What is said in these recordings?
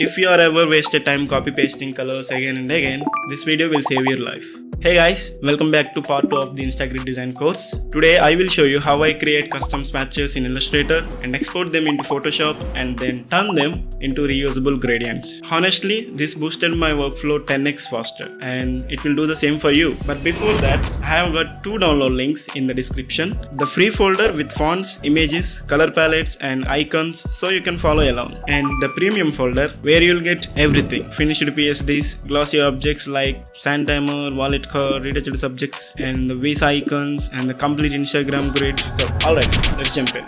If you are ever wasted time copy pasting colors again and again, this video will save your life. Hey guys, welcome back to part 2 of the CNSTRKT design course. Today I will show you how I create custom swatches in Illustrator and export them into Photoshop and then turn them into reusable gradients. Honestly, this boosted my workflow 10x faster and it will do the same for you. But before that, I have got 2 download links in the description. The free folder with fonts, images, color palettes and icons so you can follow along. And the premium folder where you'll get everything. Finished PSDs, glossy objects like sand timer, wallet card, retouched subjects and the visa icons and the complete Instagram grid. So alright, let's jump in.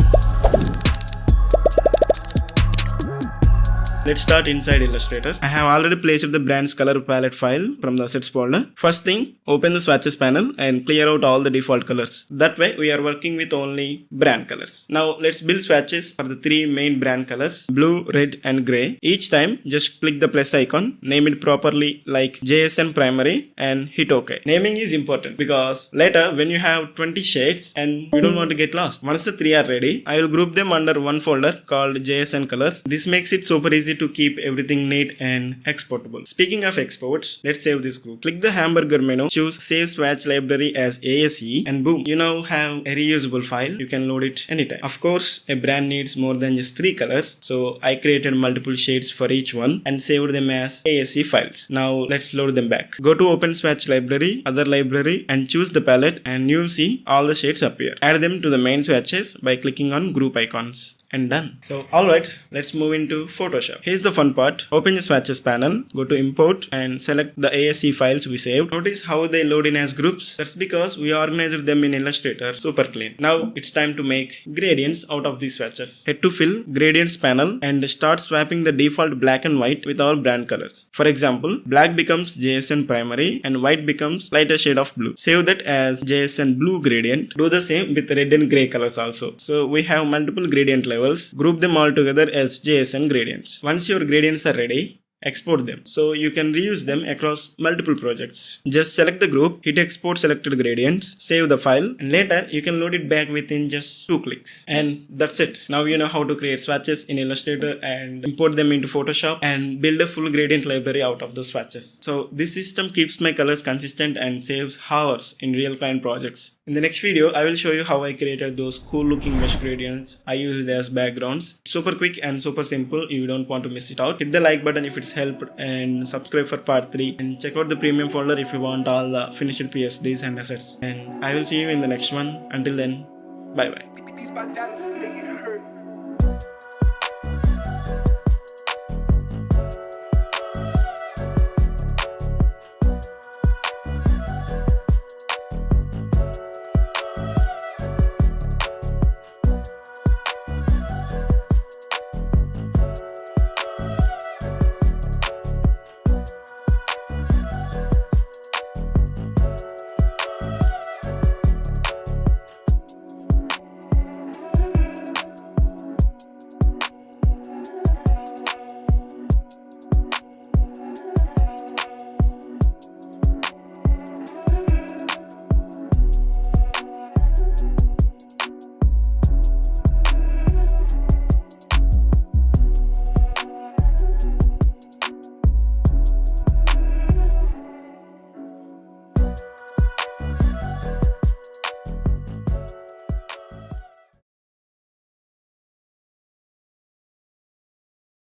Let's start inside Illustrator. I have already placed the brand's color palette file from the assets folder. First thing, open the swatches panel and clear out all the default colors. That way we are working with only brand colors. Now let's build swatches for the 3 main brand colors, blue, red and grey. Each time just click the plus icon, name it properly like JSN primary and hit OK. Naming is important because later when you have 20 shades and you don't want to get lost. Once the 3 are ready, I will group them under one folder called JSN colors. This makes it super easy to keep everything neat and exportable. Speaking of exports, let's save this group. Click the hamburger menu, choose save swatch library as ASE and boom, you now have a reusable file. You can load it anytime. Of course, a brand needs more than just 3 colors, so I created multiple shades for each one and saved them as ASE files. Now let's load them back. Go to open swatch library, other library and choose the palette and you'll see all the shades appear. Add them to the main swatches by clicking on group icons. And done. So alright, let's move into Photoshop. Here's the fun part. Open the swatches panel, go to import and select the ASE files we saved. Notice how they load in as groups. That's because we organized them in Illustrator super clean. Now it's time to make gradients out of these swatches. Head to fill, gradients panel and start swapping the default black and white with our brand colors. For example, black becomes JSN primary and white becomes lighter shade of blue. Save that as JSN blue gradient. Do the same with red and gray colors also. So we have multiple gradient levels. Group them all together as JSN gradients. Once your gradients are ready, export them so you can reuse them across multiple projects. Just select the group, hit export selected gradients, save the file and later you can load it back within just 2 clicks. And that's it. Now you know how to create swatches in Illustrator and import them into Photoshop and build a full gradient library out of the swatches. So this system keeps my colors consistent and saves hours in real client projects. In the next video, I will show you how I created those cool looking mesh gradients I used as backgrounds. Super quick and super simple. You don't want to miss it out. Hit the like button if it's helped and subscribe for part 3 and check out the premium folder if you want all the finished PSDs and assets. And I will see you in the next one. Until then, bye bye.